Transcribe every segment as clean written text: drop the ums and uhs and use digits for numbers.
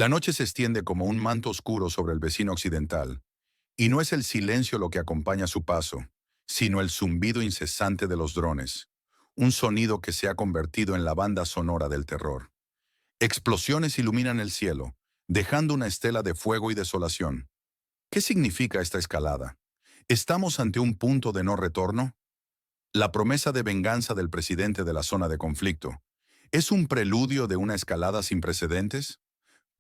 La noche se extiende como un manto oscuro sobre el vecino occidental, y no es el silencio lo que acompaña su paso, sino el zumbido incesante de los drones, un sonido que se ha convertido en la banda sonora del terror. Explosiones iluminan el cielo, dejando una estela de fuego y desolación. ¿Qué significa esta escalada? ¿Estamos ante un punto de no retorno? La promesa de venganza del presidente de la zona de conflicto, ¿es un preludio de una escalada sin precedentes?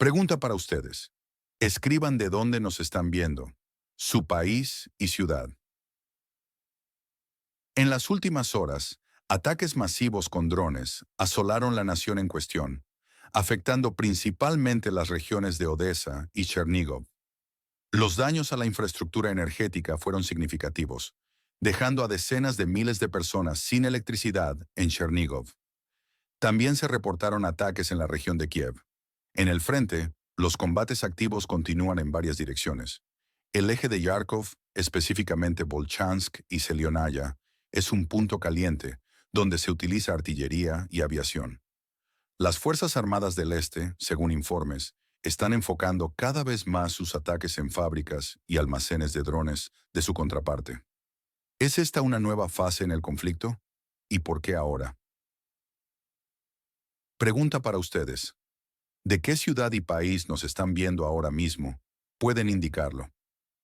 Pregunta para ustedes. Escriban de dónde nos están viendo, su país y ciudad. En las últimas horas, ataques masivos con drones asolaron la nación en cuestión, afectando principalmente las regiones de Odessa y Chernigov. Los daños a la infraestructura energética fueron significativos, dejando a decenas de miles de personas sin electricidad en Chernigov. También se reportaron ataques en la región de Kiev. En el frente, los combates activos continúan en varias direcciones. El eje de Yarkov, específicamente Volchansk y Selionaya, es un punto caliente, donde se utiliza artillería y aviación. Las Fuerzas Armadas del Este, según informes, están enfocando cada vez más sus ataques en fábricas y almacenes de drones de su contraparte. ¿Es esta una nueva fase en el conflicto? ¿Y por qué ahora? Pregunta para ustedes. ¿De qué ciudad y país nos están viendo ahora mismo? Pueden indicarlo.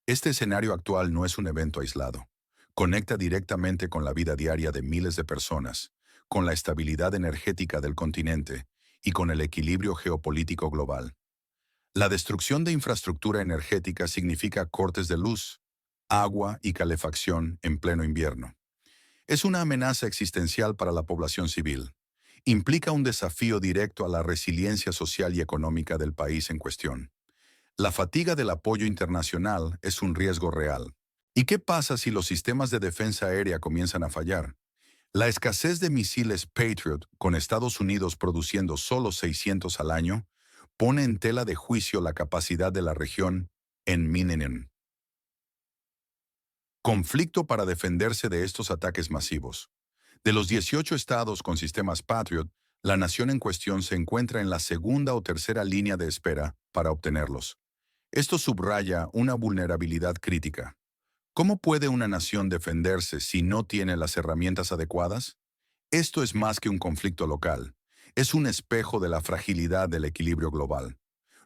Este escenario actual no es un evento aislado. Conecta directamente con la vida diaria de miles de personas, con la estabilidad energética del continente y con el equilibrio geopolítico global. La destrucción de infraestructura energética significa cortes de luz, agua y calefacción en pleno invierno. Es una amenaza existencial para la población civil. Implica un desafío directo a la resiliencia social y económica del país en cuestión. La fatiga del apoyo internacional es un riesgo real. ¿Y qué pasa si los sistemas de defensa aérea comienzan a fallar? La escasez de misiles Patriot, con Estados Unidos produciendo solo 600 al año, pone en tela de juicio la capacidad de la región en Minenen. Conflicto para defenderse de estos ataques masivos. De los 18 estados con sistemas Patriot, la nación en cuestión se encuentra en la segunda o tercera línea de espera para obtenerlos. Esto subraya una vulnerabilidad crítica. ¿Cómo puede una nación defenderse si no tiene las herramientas adecuadas? Esto es más que un conflicto local. Es un espejo de la fragilidad del equilibrio global.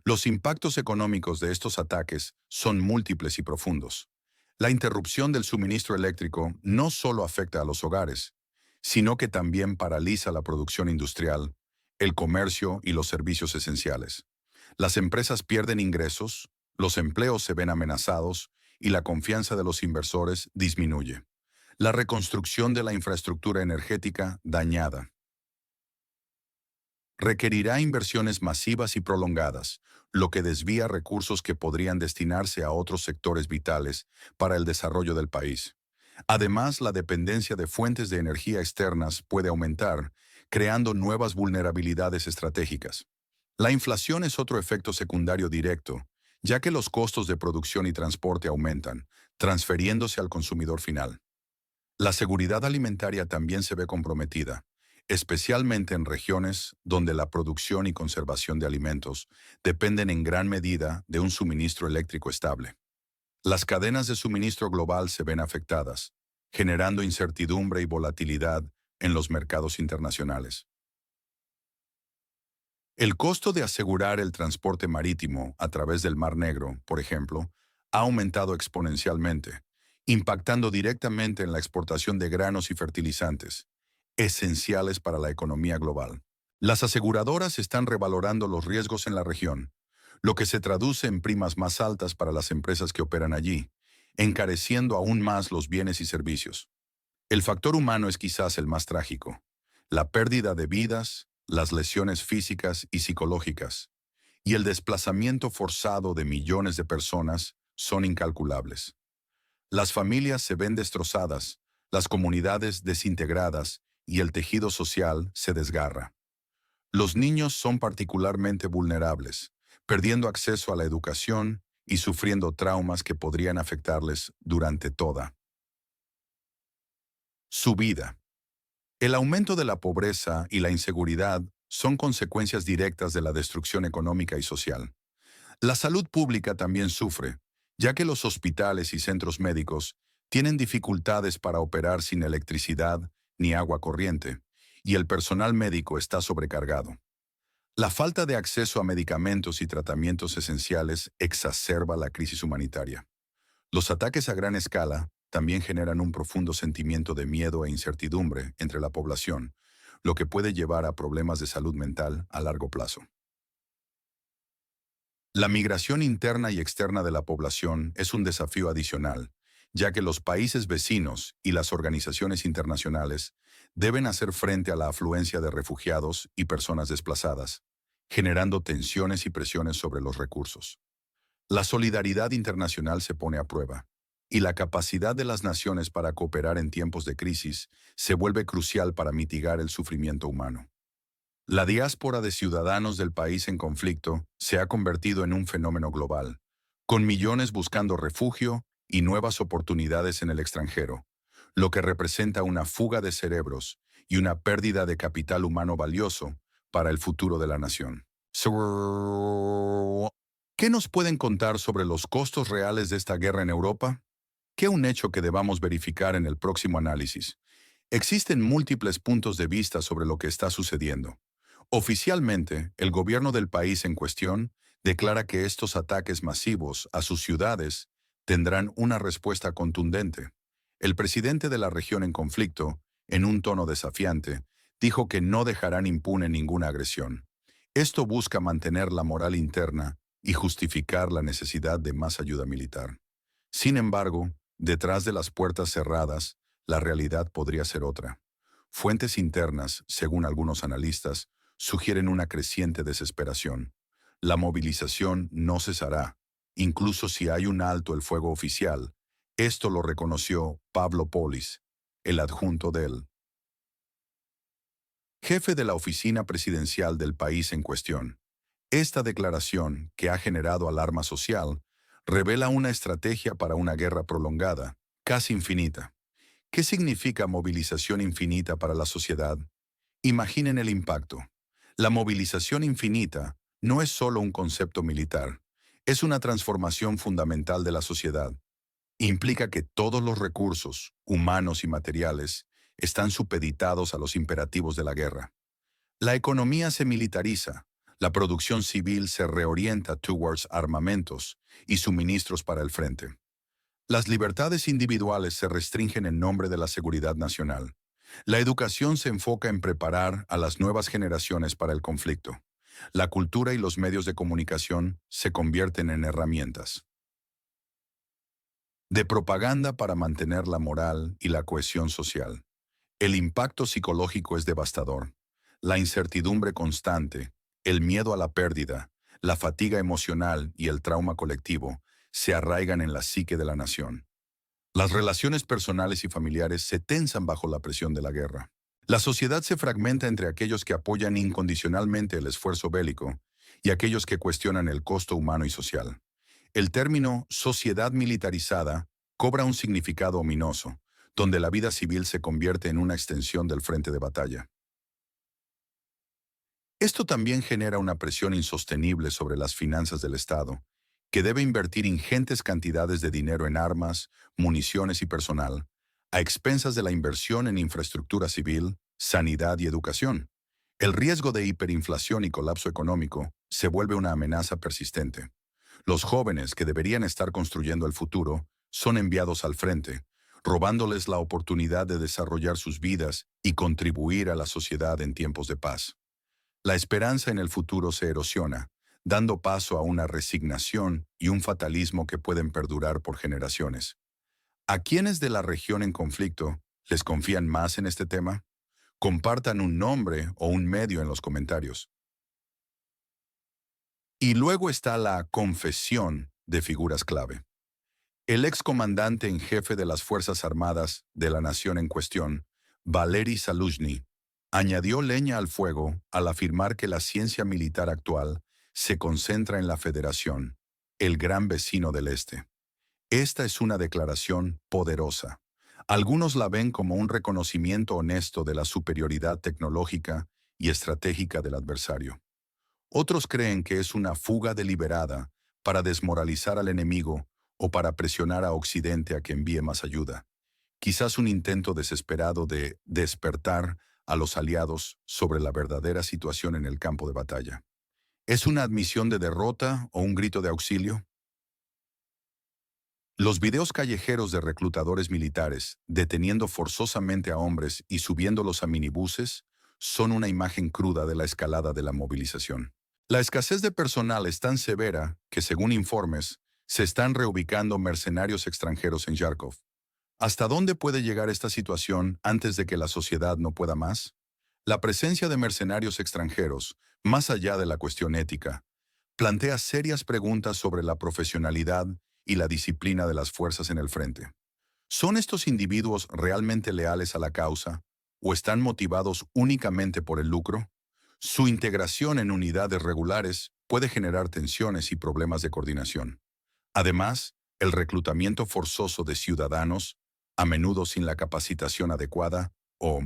Los impactos económicos de estos ataques son múltiples y profundos. La interrupción del suministro eléctrico no solo afecta a los hogares, sino que también paraliza la producción industrial, el comercio y los servicios esenciales. Las empresas pierden ingresos, los empleos se ven amenazados y la confianza de los inversores disminuye. La reconstrucción de la infraestructura energética dañada requerirá inversiones masivas y prolongadas, lo que desvía recursos que podrían destinarse a otros sectores vitales para el desarrollo del país. Además, la dependencia de fuentes de energía externas puede aumentar, creando nuevas vulnerabilidades estratégicas. La inflación es otro efecto secundario directo, ya que los costos de producción y transporte aumentan, transfiriéndose al consumidor final. La seguridad alimentaria también se ve comprometida, especialmente en regiones donde la producción y conservación de alimentos dependen en gran medida de un suministro eléctrico estable. Las cadenas de suministro global se ven afectadas, generando incertidumbre y volatilidad en los mercados internacionales. El costo de asegurar el transporte marítimo a través del Mar Negro, por ejemplo, ha aumentado exponencialmente, impactando directamente en la exportación de granos y fertilizantes, esenciales para la economía global. Las aseguradoras están revalorando los riesgos en la región, lo que se traduce en primas más altas para las empresas que operan allí, encareciendo aún más los bienes y servicios. El factor humano es quizás el más trágico. La pérdida de vidas, las lesiones físicas y psicológicas, y el desplazamiento forzado de millones de personas son incalculables. Las familias se ven destrozadas, las comunidades desintegradas y el tejido social se desgarra. Los niños son particularmente vulnerables, perdiendo acceso a la educación y sufriendo traumas que podrían afectarles durante toda su vida. El aumento de la pobreza y la inseguridad son consecuencias directas de la destrucción económica y social. La salud pública también sufre, ya que los hospitales y centros médicos tienen dificultades para operar sin electricidad ni agua corriente, y el personal médico está sobrecargado. La falta de acceso a medicamentos y tratamientos esenciales exacerba la crisis humanitaria. Los ataques a gran escala también generan un profundo sentimiento de miedo e incertidumbre entre la población, lo que puede llevar a problemas de salud mental a largo plazo. La migración interna y externa de la población es un desafío adicional, ya que los países vecinos y las organizaciones internacionales deben hacer frente a la afluencia de refugiados y personas desplazadas, generando tensiones y presiones sobre los recursos. La solidaridad internacional se pone a prueba, y la capacidad de las naciones para cooperar en tiempos de crisis se vuelve crucial para mitigar el sufrimiento humano. La diáspora de ciudadanos del país en conflicto se ha convertido en un fenómeno global, con millones buscando refugio y nuevas oportunidades en el extranjero, lo que representa una fuga de cerebros y una pérdida de capital humano valioso para el futuro de la nación. ¿Qué nos pueden contar sobre los costos reales de esta guerra en Europa? ¿Qué un hecho que debamos verificar en el próximo análisis? Existen múltiples puntos de vista sobre lo que está sucediendo. Oficialmente, el gobierno del país en cuestión declara que estos ataques masivos a sus ciudades tendrán una respuesta contundente. El presidente de la región en conflicto, en un tono desafiante, dijo que no dejarán impune ninguna agresión. Esto busca mantener la moral interna y justificar la necesidad de más ayuda militar. Sin embargo, detrás de las puertas cerradas, la realidad podría ser otra. Fuentes internas, según algunos analistas, sugieren una creciente desesperación. La movilización no cesará, incluso si hay un alto el fuego oficial. Esto lo reconoció Pablo Polis, el adjunto del jefe de la oficina presidencial del país en cuestión. Esta declaración, que ha generado alarma social, revela una estrategia para una guerra prolongada, casi infinita. ¿Qué significa movilización infinita para la sociedad? Imaginen el impacto. La movilización infinita no es solo un concepto militar, es una transformación fundamental de la sociedad. Implica que todos los recursos, humanos y materiales, están supeditados a los imperativos de la guerra. La economía se militariza, la producción civil se reorienta towards armamentos y suministros para el frente. Las libertades individuales se restringen en nombre de la seguridad nacional. La educación se enfoca en preparar a las nuevas generaciones para el conflicto. La cultura y los medios de comunicación se convierten en herramientas de propaganda para mantener la moral y la cohesión social. El impacto psicológico es devastador. La incertidumbre constante, el miedo a la pérdida, la fatiga emocional y el trauma colectivo se arraigan en la psique de la nación. Las relaciones personales y familiares se tensan bajo la presión de la guerra. La sociedad se fragmenta entre aquellos que apoyan incondicionalmente el esfuerzo bélico y aquellos que cuestionan el costo humano y social. El término sociedad militarizada cobra un significado ominoso, donde la vida civil se convierte en una extensión del frente de batalla. Esto también genera una presión insostenible sobre las finanzas del Estado, que debe invertir ingentes cantidades de dinero en armas, municiones y personal, a expensas de la inversión en infraestructura civil, sanidad y educación. El riesgo de hiperinflación y colapso económico se vuelve una amenaza persistente. Los jóvenes que deberían estar construyendo el futuro son enviados al frente, robándoles la oportunidad de desarrollar sus vidas y contribuir a la sociedad en tiempos de paz. La esperanza en el futuro se erosiona, dando paso a una resignación y un fatalismo que pueden perdurar por generaciones. ¿A quienes de la región en conflicto les confían más en este tema? Compartan un nombre o un medio en los comentarios. Y luego está la confesión de figuras clave. El excomandante en jefe de las Fuerzas Armadas de la nación en cuestión, Valery Zaluzhny, añadió leña al fuego al afirmar que la ciencia militar actual se concentra en la Federación, el gran vecino del Este. Esta es una declaración poderosa. Algunos la ven como un reconocimiento honesto de la superioridad tecnológica y estratégica del adversario. Otros creen que es una fuga deliberada para desmoralizar al enemigo o para presionar a Occidente a que envíe más ayuda. Quizás un intento desesperado de despertar a los aliados sobre la verdadera situación en el campo de batalla. ¿Es una admisión de derrota o un grito de auxilio? Los videos callejeros de reclutadores militares deteniendo forzosamente a hombres y subiéndolos a minibuses son una imagen cruda de la escalada de la movilización. La escasez de personal es tan severa que, según informes, se están reubicando mercenarios extranjeros en Kharkov. ¿Hasta dónde puede llegar esta situación antes de que la sociedad no pueda más? La presencia de mercenarios extranjeros, más allá de la cuestión ética, plantea serias preguntas sobre la profesionalidad y la disciplina de las fuerzas en el frente. ¿Son estos individuos realmente leales a la causa o están motivados únicamente por el lucro? Su integración en unidades regulares puede generar tensiones y problemas de coordinación. Además, el reclutamiento forzoso de ciudadanos, a menudo sin la capacitación adecuada, o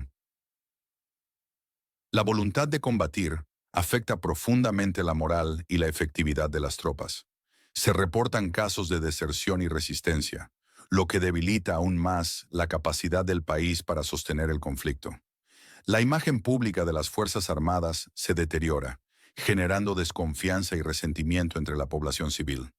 la voluntad de combatir, afecta profundamente la moral y la efectividad de las tropas. Se reportan casos de deserción y resistencia, lo que debilita aún más la capacidad del país para sostener el conflicto. La imagen pública de las Fuerzas Armadas se deteriora, generando desconfianza y resentimiento entre la población civil.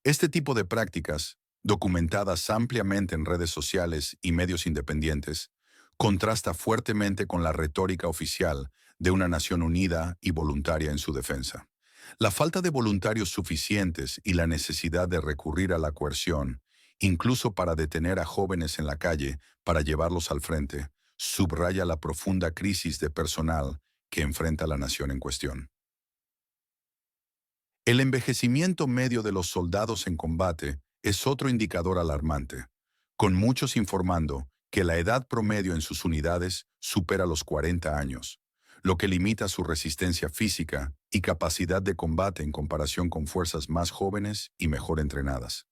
Este tipo de prácticas, documentadas ampliamente en redes sociales y medios independientes, contrasta fuertemente con la retórica oficial de una nación unida y voluntaria en su defensa. La falta de voluntarios suficientes y la necesidad de recurrir a la coerción, incluso para detener a jóvenes en la calle para llevarlos al frente, subraya la profunda crisis de personal que enfrenta la nación en cuestión. El envejecimiento medio de los soldados en combate es otro indicador alarmante, con muchos informando que la edad promedio en sus unidades supera los 40 años, lo que limita su resistencia física y capacidad de combate en comparación con fuerzas más jóvenes y mejor entrenadas.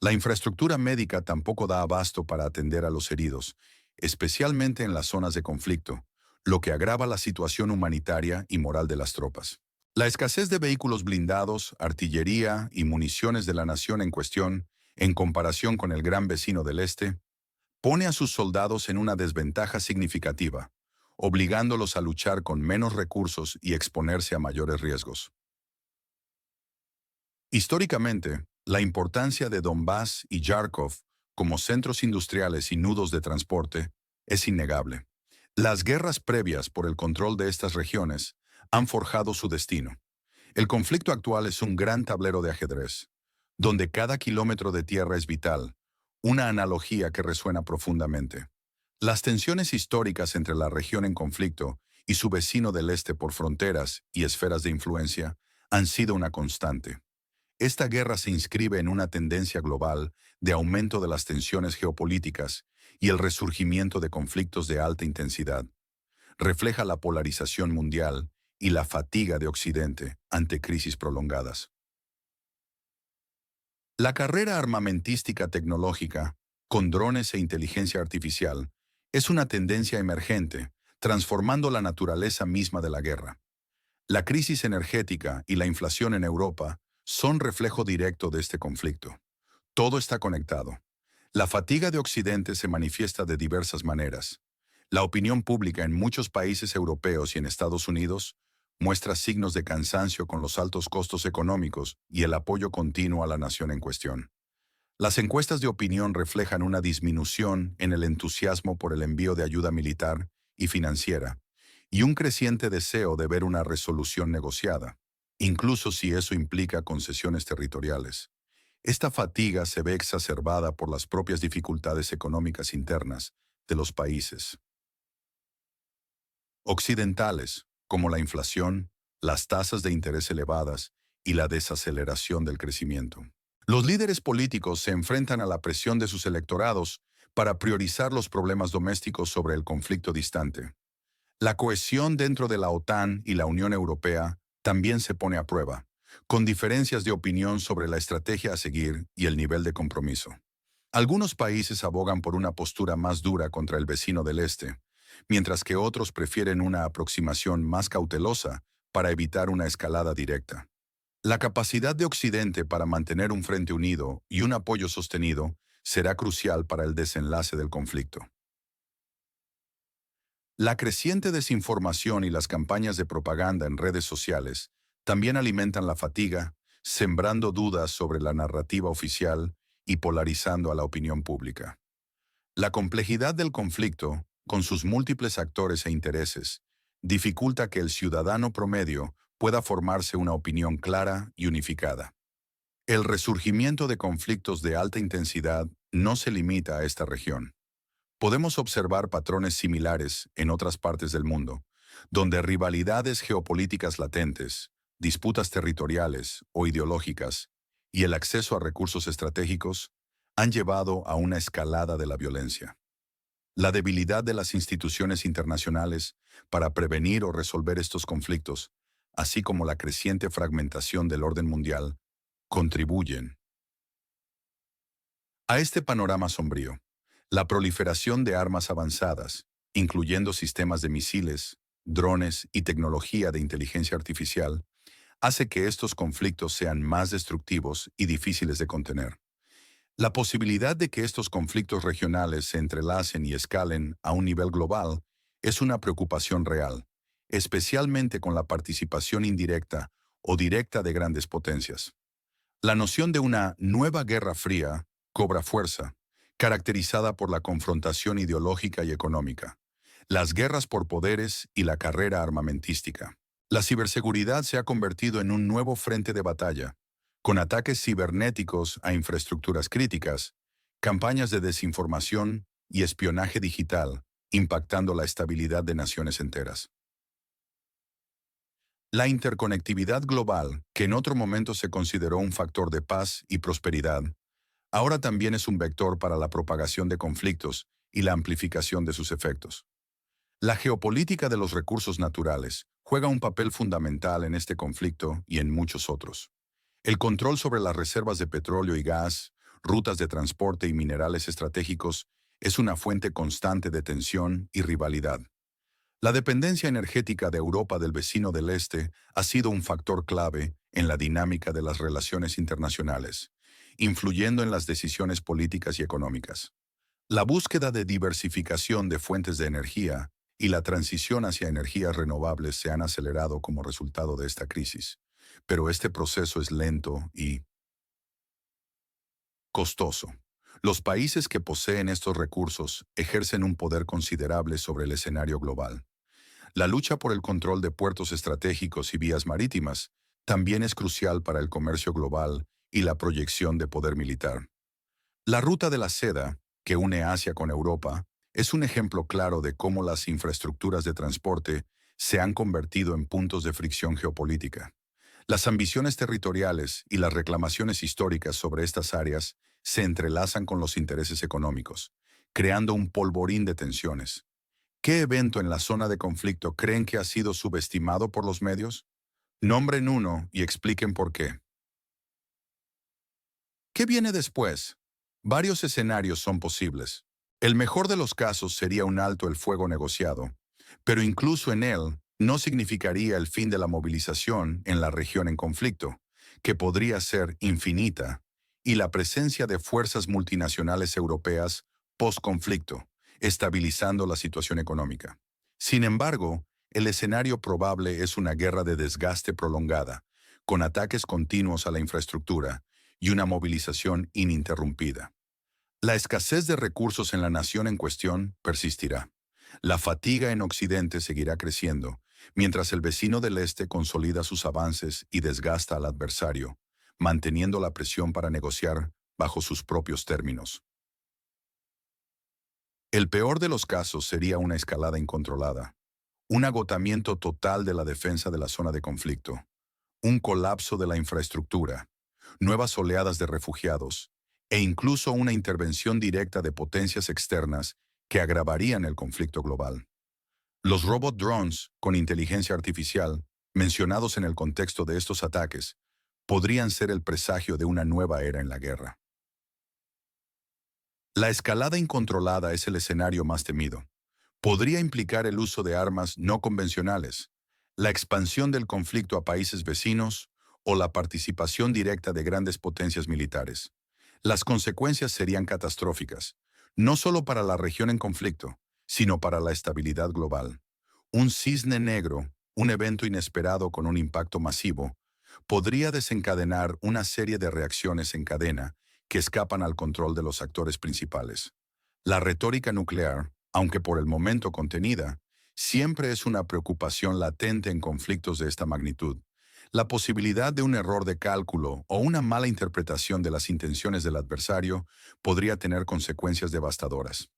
La infraestructura médica tampoco da abasto para atender a los heridos, especialmente en las zonas de conflicto, lo que agrava la situación humanitaria y moral de las tropas. La escasez de vehículos blindados, artillería y municiones de la nación en cuestión, en comparación con el gran vecino del este, pone a sus soldados en una desventaja significativa, obligándolos a luchar con menos recursos y exponerse a mayores riesgos. Históricamente, la importancia de Donbass y Kharkov como centros industriales y nudos de transporte es innegable. Las guerras previas por el control de estas regiones han forjado su destino. El conflicto actual es un gran tablero de ajedrez, donde cada kilómetro de tierra es vital, una analogía que resuena profundamente. Las tensiones históricas entre la región en conflicto y su vecino del este por fronteras y esferas de influencia han sido una constante. Esta guerra se inscribe en una tendencia global de aumento de las tensiones geopolíticas y el resurgimiento de conflictos de alta intensidad. Refleja la polarización mundial y la fatiga de Occidente ante crisis prolongadas. La carrera armamentística tecnológica, con drones e inteligencia artificial, es una tendencia emergente, transformando la naturaleza misma de la guerra. La crisis energética y la inflación en Europa son reflejo directo de este conflicto. Todo está conectado. La fatiga de Occidente se manifiesta de diversas maneras. La opinión pública en muchos países europeos y en Estados Unidos muestra signos de cansancio con los altos costos económicos y el apoyo continuo a la nación en cuestión. Las encuestas de opinión reflejan una disminución en el entusiasmo por el envío de ayuda militar y financiera, y un creciente deseo de ver una resolución negociada, incluso si eso implica concesiones territoriales. Esta fatiga se ve exacerbada por las propias dificultades económicas internas de los países occidentales, como la inflación, las tasas de interés elevadas y la desaceleración del crecimiento. Los líderes políticos se enfrentan a la presión de sus electorados para priorizar los problemas domésticos sobre el conflicto distante. La cohesión dentro de la OTAN y la Unión Europea también se pone a prueba, con diferencias de opinión sobre la estrategia a seguir y el nivel de compromiso. Algunos países abogan por una postura más dura contra el vecino del este, mientras que otros prefieren una aproximación más cautelosa para evitar una escalada directa. La capacidad de Occidente para mantener un frente unido y un apoyo sostenido será crucial para el desenlace del conflicto. La creciente desinformación y las campañas de propaganda en redes sociales también alimentan la fatiga, sembrando dudas sobre la narrativa oficial y polarizando a la opinión pública. La complejidad del conflicto, con sus múltiples actores e intereses, dificulta que el ciudadano promedio pueda formarse una opinión clara y unificada. El resurgimiento de conflictos de alta intensidad no se limita a esta región. Podemos observar patrones similares en otras partes del mundo, donde rivalidades geopolíticas latentes, disputas territoriales o ideológicas y el acceso a recursos estratégicos han llevado a una escalada de la violencia. La debilidad de las instituciones internacionales para prevenir o resolver estos conflictos, así como la creciente fragmentación del orden mundial, contribuyen a este panorama sombrío. La proliferación de armas avanzadas, incluyendo sistemas de misiles, drones y tecnología de inteligencia artificial, hace que estos conflictos sean más destructivos y difíciles de contener. La posibilidad de que estos conflictos regionales se entrelacen y escalen a un nivel global es una preocupación real, especialmente con la participación indirecta o directa de grandes potencias. La noción de una nueva guerra fría cobra fuerza, caracterizada por la confrontación ideológica y económica, las guerras por poderes y la carrera armamentística. La ciberseguridad se ha convertido en un nuevo frente de batalla, con ataques cibernéticos a infraestructuras críticas, campañas de desinformación y espionaje digital, impactando la estabilidad de naciones enteras. La interconectividad global, que en otro momento se consideró un factor de paz y prosperidad, ahora también es un vector para la propagación de conflictos y la amplificación de sus efectos. La geopolítica de los recursos naturales juega un papel fundamental en este conflicto y en muchos otros. El control sobre las reservas de petróleo y gas, rutas de transporte y minerales estratégicos es una fuente constante de tensión y rivalidad. La dependencia energética de Europa del vecino del Este ha sido un factor clave en la dinámica de las relaciones internacionales, influyendo en las decisiones políticas y económicas. La búsqueda de diversificación de fuentes de energía y la transición hacia energías renovables se han acelerado como resultado de esta crisis, pero este proceso es lento y costoso. Los países que poseen estos recursos ejercen un poder considerable sobre el escenario global. La lucha por el control de puertos estratégicos y vías marítimas también es crucial para el comercio global y la proyección de poder militar. La ruta de la seda, que une Asia con Europa, es un ejemplo claro de cómo las infraestructuras de transporte se han convertido en puntos de fricción geopolítica. Las ambiciones territoriales y las reclamaciones históricas sobre estas áreas se entrelazan con los intereses económicos, creando un polvorín de tensiones. ¿Qué evento en la zona de conflicto creen que ha sido subestimado por los medios? Nombren uno y expliquen por qué. ¿Qué viene después? Varios escenarios son posibles. El mejor de los casos sería un alto el fuego negociado, pero incluso en él no significaría el fin de la movilización en la región en conflicto, que podría ser infinita, y la presencia de fuerzas multinacionales europeas post-conflicto, estabilizando la situación económica. Sin embargo, el escenario probable es una guerra de desgaste prolongada, con ataques continuos a la infraestructura y una movilización ininterrumpida. La escasez de recursos en la nación en cuestión persistirá. La fatiga en Occidente seguirá creciendo, mientras el vecino del Este consolida sus avances y desgasta al adversario, manteniendo la presión para negociar bajo sus propios términos. El peor de los casos sería una escalada incontrolada, un agotamiento total de la defensa de la zona de conflicto, un colapso de la infraestructura, nuevas oleadas de refugiados, e incluso una intervención directa de potencias externas que agravarían el conflicto global. Los robot drones con inteligencia artificial, mencionados en el contexto de estos ataques, podrían ser el presagio de una nueva era en la guerra. La escalada incontrolada es el escenario más temido. Podría implicar el uso de armas no convencionales, la expansión del conflicto a países vecinos o la participación directa de grandes potencias militares. Las consecuencias serían catastróficas, no solo para la región en conflicto, sino para la estabilidad global. Un cisne negro, un evento inesperado con un impacto masivo, podría desencadenar una serie de reacciones en cadena que escapan al control de los actores principales. La retórica nuclear, aunque por el momento contenida, siempre es una preocupación latente en conflictos de esta magnitud. La posibilidad de un error de cálculo o una mala interpretación de las intenciones del adversario podría tener consecuencias devastadoras.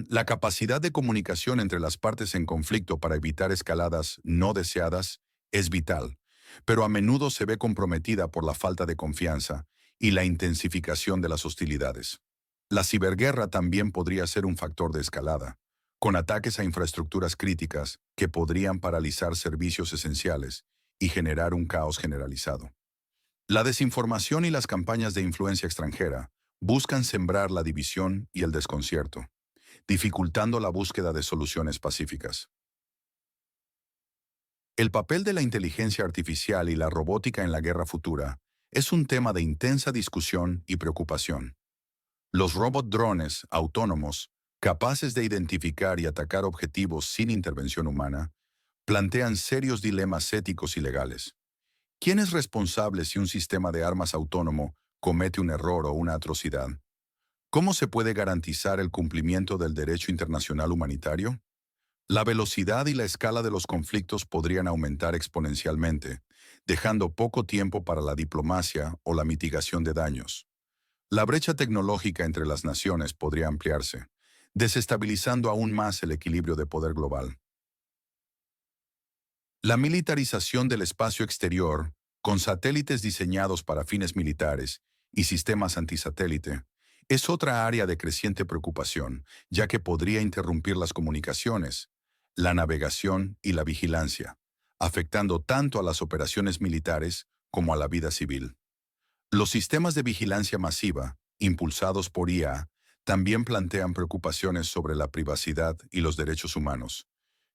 La capacidad de comunicación entre las partes en conflicto para evitar escaladas no deseadas es vital, pero a menudo se ve comprometida por la falta de confianza y la intensificación de las hostilidades. La ciberguerra también podría ser un factor de escalada, con ataques a infraestructuras críticas que podrían paralizar servicios esenciales y generar un caos generalizado. La desinformación y las campañas de influencia extranjera buscan sembrar la división y el desconcierto, dificultando la búsqueda de soluciones pacíficas. El papel de la inteligencia artificial y la robótica en la guerra futura es un tema de intensa discusión y preocupación. Los robot drones autónomos, capaces de identificar y atacar objetivos sin intervención humana, plantean serios dilemas éticos y legales. ¿Quién es responsable si un sistema de armas autónomo comete un error o una atrocidad? ¿Cómo se puede garantizar el cumplimiento del derecho internacional humanitario? La velocidad y la escala de los conflictos podrían aumentar exponencialmente, dejando poco tiempo para la diplomacia o la mitigación de daños. La brecha tecnológica entre las naciones podría ampliarse, desestabilizando aún más el equilibrio de poder global. La militarización del espacio exterior, con satélites diseñados para fines militares y sistemas antisatélite, es otra área de creciente preocupación, ya que podría interrumpir las comunicaciones, la navegación y la vigilancia, afectando tanto a las operaciones militares como a la vida civil. Los sistemas de vigilancia masiva, impulsados por IA, también plantean preocupaciones sobre la privacidad y los derechos humanos,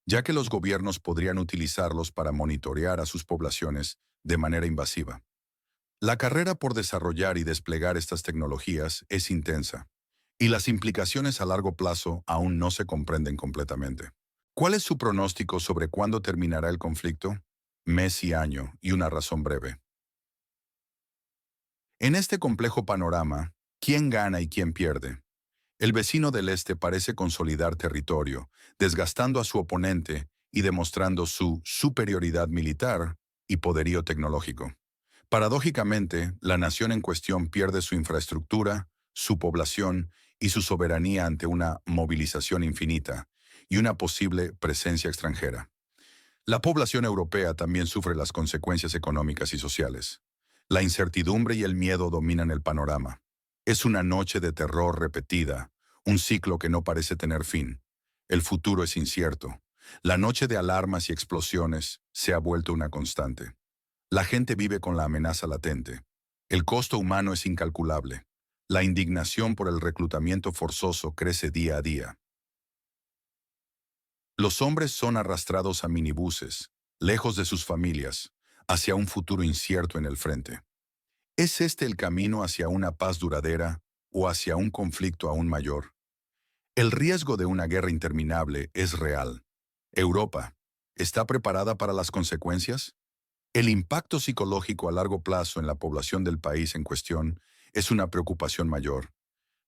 ya que los gobiernos podrían utilizarlos para monitorear a sus poblaciones de manera invasiva. La carrera por desarrollar y desplegar estas tecnologías es intensa, y las implicaciones a largo plazo aún no se comprenden completamente. ¿Cuál es su pronóstico sobre cuándo terminará el conflicto? Mes y año, y una razón breve. En este complejo panorama, ¿quién gana y quién pierde? El vecino del este parece consolidar territorio, desgastando a su oponente y demostrando su superioridad militar y poderío tecnológico. Paradójicamente, la nación en cuestión pierde su infraestructura, su población y su soberanía ante una movilización infinita y una posible presencia extranjera. La población europea también sufre las consecuencias económicas y sociales. La incertidumbre y el miedo dominan el panorama. Es una noche de terror repetida, un ciclo que no parece tener fin. El futuro es incierto. La noche de alarmas y explosiones se ha vuelto una constante. La gente vive con la amenaza latente. El costo humano es incalculable. La indignación por el reclutamiento forzoso crece día a día. Los hombres son arrastrados a minibuses, lejos de sus familias, hacia un futuro incierto en el frente. ¿Es este el camino hacia una paz duradera o hacia un conflicto aún mayor? El riesgo de una guerra interminable es real. Europa, ¿está preparada para las consecuencias? El impacto psicológico a largo plazo en la población del país en cuestión es una preocupación mayor.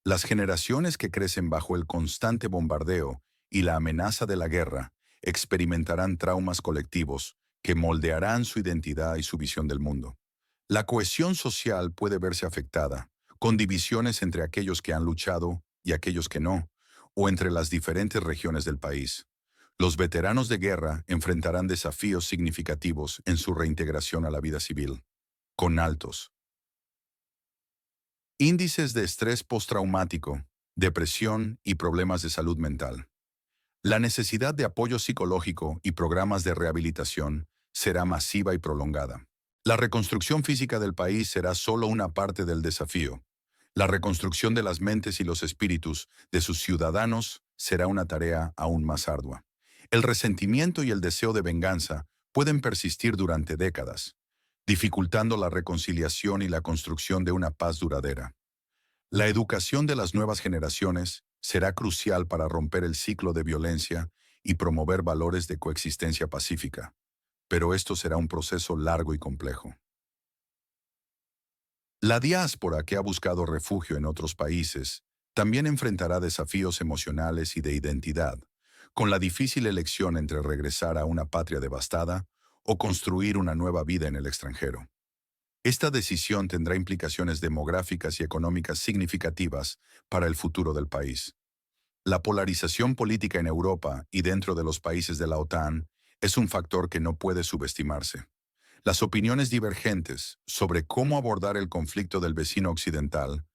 Las generaciones que crecen bajo el constante bombardeo y la amenaza de la guerra experimentarán traumas colectivos que moldearán su identidad y su visión del mundo. La cohesión social puede verse afectada, con divisiones entre aquellos que han luchado y aquellos que no, o entre las diferentes regiones del país. Los veteranos de guerra enfrentarán desafíos significativos en su reintegración a la vida civil, con altos índices de estrés postraumático, depresión y problemas de salud mental. La necesidad de apoyo psicológico y programas de rehabilitación será masiva y prolongada. La reconstrucción física del país será solo una parte del desafío. La reconstrucción de las mentes y los espíritus de sus ciudadanos será una tarea aún más ardua. El resentimiento y el deseo de venganza pueden persistir durante décadas, dificultando la reconciliación y la construcción de una paz duradera. La educación de las nuevas generaciones será crucial para romper el ciclo de violencia y promover valores de coexistencia pacífica, pero esto será un proceso largo y complejo. La diáspora que ha buscado refugio en otros países también enfrentará desafíos emocionales y de identidad, con la difícil elección entre regresar a una patria devastada o construir una nueva vida en el extranjero. Esta decisión tendrá implicaciones demográficas y económicas significativas para el futuro del país. La polarización política en Europa y dentro de los países de la OTAN es un factor que no puede subestimarse. Las opiniones divergentes sobre cómo abordar el conflicto del vecino occidental,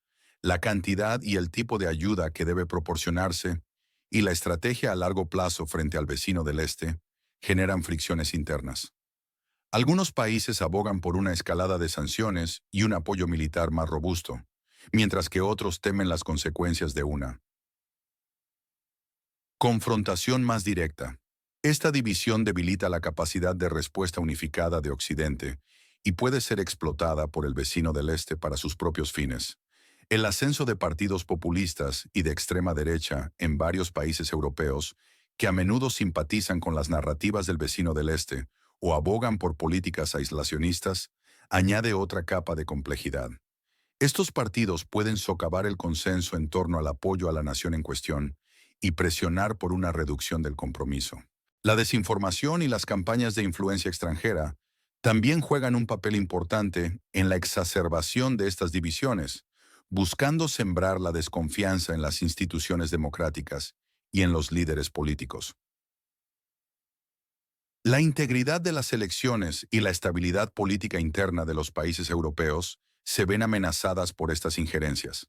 la cantidad y el tipo de ayuda que debe proporcionarse y la estrategia a largo plazo frente al vecino del este generan fricciones internas. Algunos países abogan por una escalada de sanciones y un apoyo militar más robusto, mientras que otros temen las consecuencias de una confrontación más directa. Esta división debilita la capacidad de respuesta unificada de Occidente y puede ser explotada por el vecino del este para sus propios fines. El ascenso de partidos populistas y de extrema derecha en varios países europeos, que a menudo simpatizan con las narrativas del vecino del este o abogan por políticas aislacionistas, añade otra capa de complejidad. Estos partidos pueden socavar el consenso en torno al apoyo a la nación en cuestión y presionar por una reducción del compromiso. La desinformación y las campañas de influencia extranjera también juegan un papel importante en la exacerbación de estas divisiones, buscando sembrar la desconfianza en las instituciones democráticas y en los líderes políticos. La integridad de las elecciones y la estabilidad política interna de los países europeos se ven amenazadas por estas injerencias.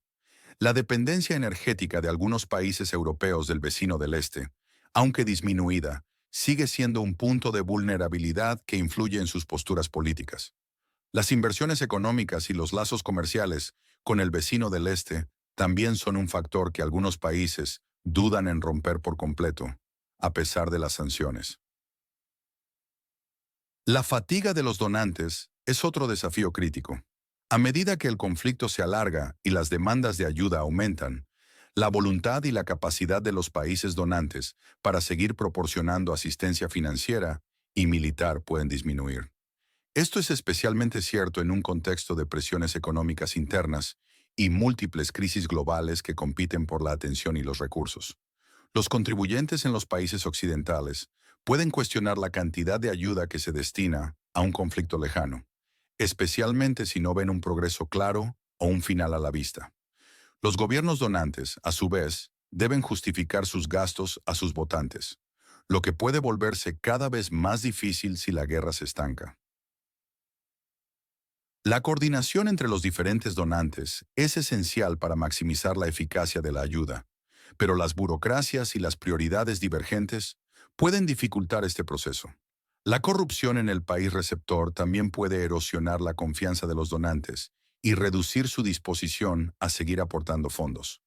La dependencia energética de algunos países europeos del vecino del este, aunque disminuida, sigue siendo un punto de vulnerabilidad que influye en sus posturas políticas. Las inversiones económicas y los lazos comerciales con el vecino del este también son un factor que algunos países dudan en romper por completo, a pesar de las sanciones. La fatiga de los donantes es otro desafío crítico. A medida que el conflicto se alarga y las demandas de ayuda aumentan, la voluntad y la capacidad de los países donantes para seguir proporcionando asistencia financiera y militar pueden disminuir. Esto es especialmente cierto en un contexto de presiones económicas internas y múltiples crisis globales que compiten por la atención y los recursos. Los contribuyentes en los países occidentales pueden cuestionar la cantidad de ayuda que se destina a un conflicto lejano, especialmente si no ven un progreso claro o un final a la vista. Los gobiernos donantes, a su vez, deben justificar sus gastos a sus votantes, lo que puede volverse cada vez más difícil si la guerra se estanca. La coordinación entre los diferentes donantes es esencial para maximizar la eficacia de la ayuda, pero las burocracias y las prioridades divergentes pueden dificultar este proceso. La corrupción en el país receptor también puede erosionar la confianza de los donantes y reducir su disposición a seguir aportando fondos.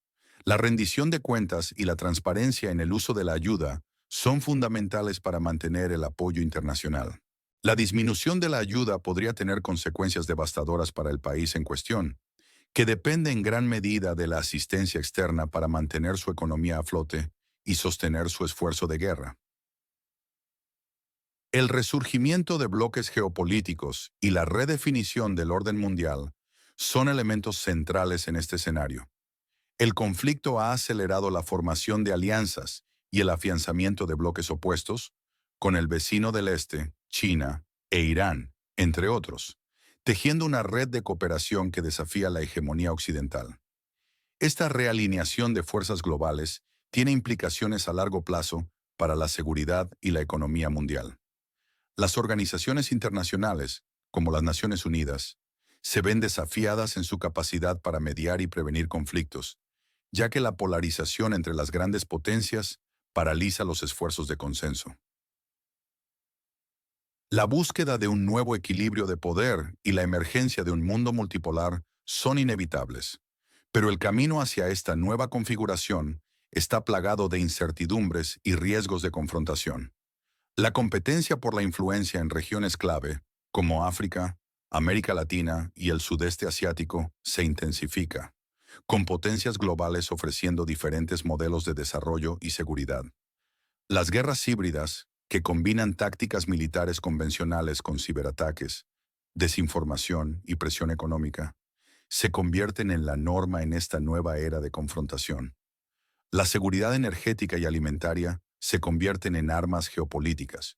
La rendición de cuentas y la transparencia en el uso de la ayuda son fundamentales para mantener el apoyo internacional. La disminución de la ayuda podría tener consecuencias devastadoras para el país en cuestión, que depende en gran medida de la asistencia externa para mantener su economía a flote y sostener su esfuerzo de guerra. El resurgimiento de bloques geopolíticos y la redefinición del orden mundial son elementos centrales en este escenario. El conflicto ha acelerado la formación de alianzas y el afianzamiento de bloques opuestos, con el vecino del este, China, e Irán, entre otros, tejiendo una red de cooperación que desafía la hegemonía occidental. Esta realineación de fuerzas globales tiene implicaciones a largo plazo para la seguridad y la economía mundial. Las organizaciones internacionales, como las Naciones Unidas, se ven desafiadas en su capacidad para mediar y prevenir conflictos, ya que la polarización entre las grandes potencias paraliza los esfuerzos de consenso. La búsqueda de un nuevo equilibrio de poder y la emergencia de un mundo multipolar son inevitables, pero el camino hacia esta nueva configuración está plagado de incertidumbres y riesgos de confrontación. La competencia por la influencia en regiones clave, como África, América Latina y el sudeste asiático, se intensifica, con potencias globales ofreciendo diferentes modelos de desarrollo y seguridad. Las guerras híbridas, que combinan tácticas militares convencionales con ciberataques, desinformación y presión económica, se convierten en la norma en esta nueva era de confrontación. La seguridad energética y alimentaria se convierten en armas geopolíticas,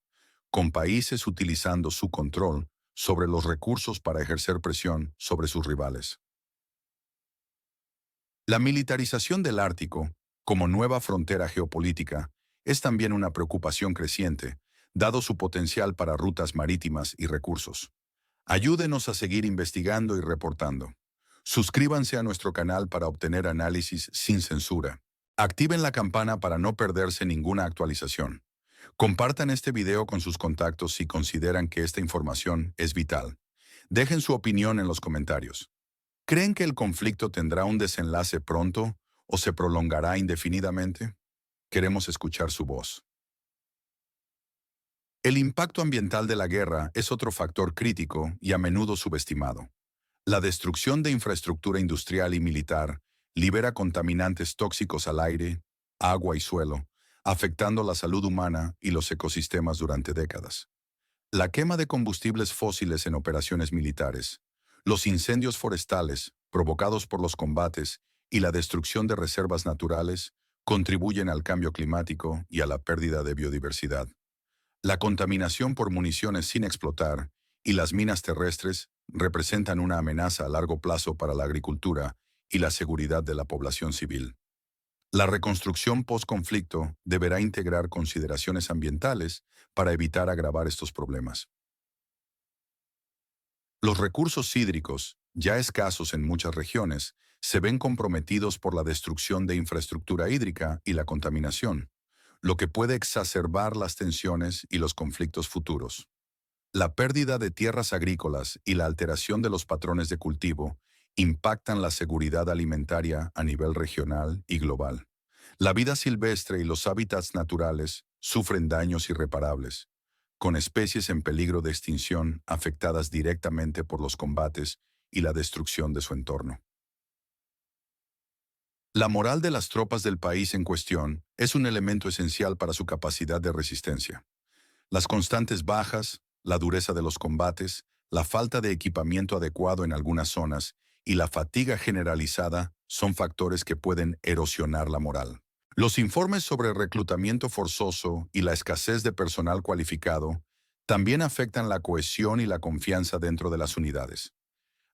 con países utilizando su control sobre los recursos para ejercer presión sobre sus rivales. La militarización del Ártico, como nueva frontera geopolítica, es también una preocupación creciente, dado su potencial para rutas marítimas y recursos. Ayúdenos a seguir investigando y reportando. Suscríbanse a nuestro canal para obtener análisis sin censura. Activen la campana para no perderse ninguna actualización. Compartan este video con sus contactos si consideran que esta información es vital. Dejen su opinión en los comentarios. ¿Creen que el conflicto tendrá un desenlace pronto o se prolongará indefinidamente? Queremos escuchar su voz. El impacto ambiental de la guerra es otro factor crítico y a menudo subestimado. La destrucción de infraestructura industrial y militar libera contaminantes tóxicos al aire, agua y suelo, afectando la salud humana y los ecosistemas durante décadas. La quema de combustibles fósiles en operaciones militares, los incendios forestales provocados por los combates y la destrucción de reservas naturales contribuyen al cambio climático y a la pérdida de biodiversidad. La contaminación por municiones sin explotar y las minas terrestres representan una amenaza a largo plazo para la agricultura y la seguridad de la población civil. La reconstrucción post-conflicto deberá integrar consideraciones ambientales para evitar agravar estos problemas. Los recursos hídricos, ya escasos en muchas regiones, se ven comprometidos por la destrucción de infraestructura hídrica y la contaminación, lo que puede exacerbar las tensiones y los conflictos futuros. La pérdida de tierras agrícolas y la alteración de los patrones de cultivo impactan la seguridad alimentaria a nivel regional y global. La vida silvestre y los hábitats naturales sufren daños irreparables, con especies en peligro de extinción afectadas directamente por los combates y la destrucción de su entorno. La moral de las tropas del país en cuestión es un elemento esencial para su capacidad de resistencia. Las constantes bajas, la dureza de los combates, la falta de equipamiento adecuado en algunas zonas y la fatiga generalizada son factores que pueden erosionar la moral. Los informes sobre reclutamiento forzoso y la escasez de personal cualificado también afectan la cohesión y la confianza dentro de las unidades.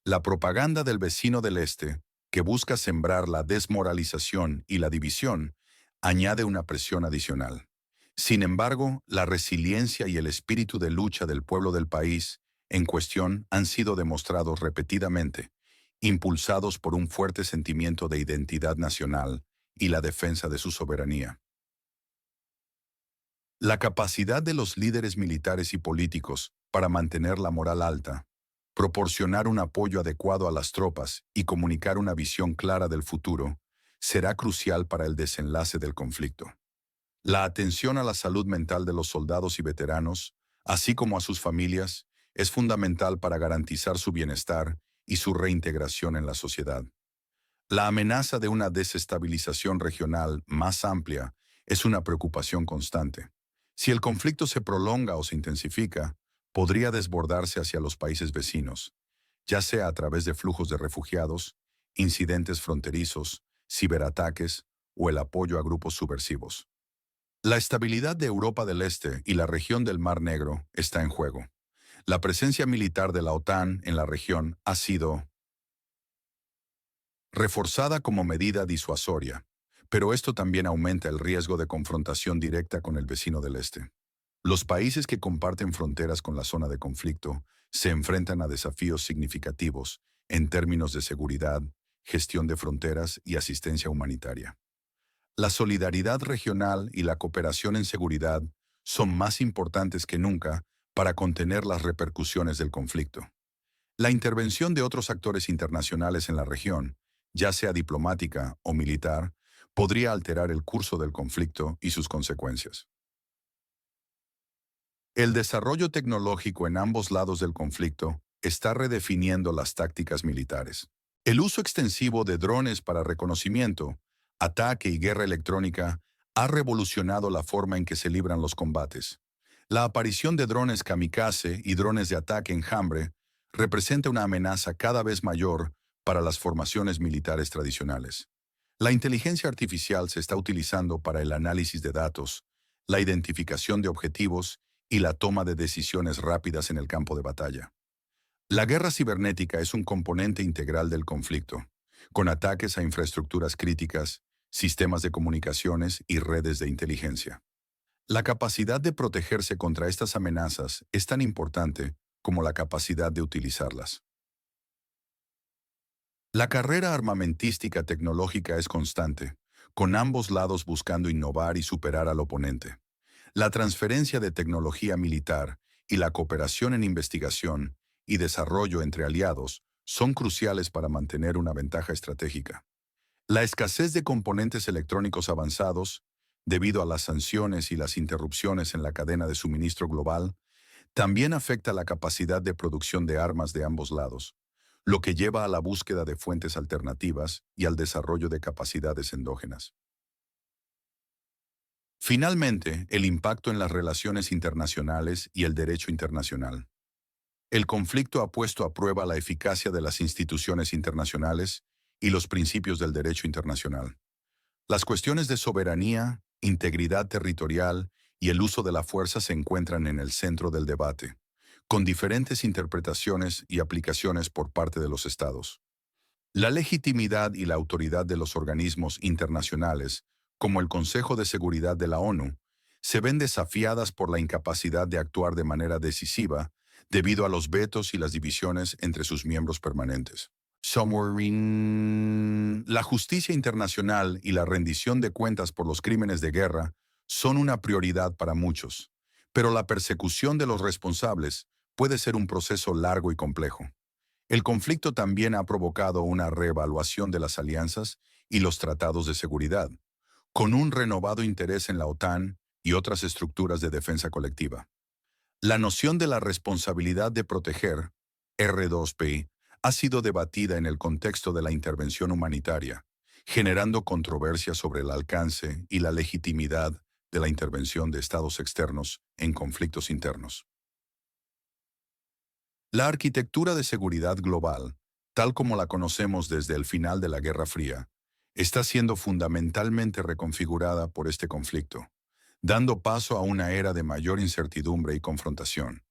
La propaganda del vecino del Este, que busca sembrar la desmoralización y la división, añade una presión adicional. Sin embargo, la resiliencia y el espíritu de lucha del pueblo del país en cuestión han sido demostrados repetidamente, impulsados por un fuerte sentimiento de identidad nacional y la defensa de su soberanía. La capacidad de los líderes militares y políticos para mantener la moral alta, proporcionar un apoyo adecuado a las tropas y comunicar una visión clara del futuro será crucial para el desenlace del conflicto. La atención a la salud mental de los soldados y veteranos, así como a sus familias, es fundamental para garantizar su bienestar y su reintegración en la sociedad. La amenaza de una desestabilización regional más amplia es una preocupación constante. Si el conflicto se prolonga o se intensifica, podría desbordarse hacia los países vecinos, ya sea a través de flujos de refugiados, incidentes fronterizos, ciberataques o el apoyo a grupos subversivos. La estabilidad de Europa del Este y la región del Mar Negro está en juego. La presencia militar de la OTAN en la región ha sido reforzada como medida disuasoria, pero esto también aumenta el riesgo de confrontación directa con el vecino del Este. Los países que comparten fronteras con la zona de conflicto se enfrentan a desafíos significativos en términos de seguridad, gestión de fronteras y asistencia humanitaria. La solidaridad regional y la cooperación en seguridad son más importantes que nunca para contener las repercusiones del conflicto. La intervención de otros actores internacionales en la región, ya sea diplomática o militar, podría alterar el curso del conflicto y sus consecuencias. El desarrollo tecnológico en ambos lados del conflicto está redefiniendo las tácticas militares. El uso extensivo de drones para reconocimiento, ataque y guerra electrónica ha revolucionado la forma en que se libran los combates. La aparición de drones kamikaze y drones de ataque enjambre representa una amenaza cada vez mayor para las formaciones militares tradicionales. La inteligencia artificial se está utilizando para el análisis de datos, la identificación de objetivos y la toma de decisiones rápidas en el campo de batalla. La guerra cibernética es un componente integral del conflicto, con ataques a infraestructuras críticas, sistemas de comunicaciones y redes de inteligencia. La capacidad de protegerse contra estas amenazas es tan importante como la capacidad de utilizarlas. La carrera armamentística tecnológica es constante, con ambos lados buscando innovar y superar al oponente. La transferencia de tecnología militar y la cooperación en investigación y desarrollo entre aliados son cruciales para mantener una ventaja estratégica. La escasez de componentes electrónicos avanzados, debido a las sanciones y las interrupciones en la cadena de suministro global, también afecta la capacidad de producción de armas de ambos lados, lo que lleva a la búsqueda de fuentes alternativas y al desarrollo de capacidades endógenas. Finalmente, el impacto en las relaciones internacionales y el derecho internacional. El conflicto ha puesto a prueba la eficacia de las instituciones internacionales y los principios del derecho internacional. Las cuestiones de soberanía, integridad territorial y el uso de la fuerza se encuentran en el centro del debate, con diferentes interpretaciones y aplicaciones por parte de los estados. La legitimidad y la autoridad de los organismos internacionales, como el Consejo de Seguridad de la ONU, se ven desafiadas por la incapacidad de actuar de manera decisiva debido a los vetos y las divisiones entre sus miembros permanentes. La justicia internacional y la rendición de cuentas por los crímenes de guerra son una prioridad para muchos, pero la persecución de los responsables puede ser un proceso largo y complejo. El conflicto también ha provocado una reevaluación de las alianzas y los tratados de seguridad, con un renovado interés en la OTAN y otras estructuras de defensa colectiva. La noción de la responsabilidad de proteger, R2P, ha sido debatida en el contexto de la intervención humanitaria, generando controversia sobre el alcance y la legitimidad de la intervención de estados externos en conflictos internos. La arquitectura de seguridad global, tal como la conocemos desde el final de la Guerra Fría, está siendo fundamentalmente reconfigurada por este conflicto, dando paso a una era de mayor incertidumbre y confrontación.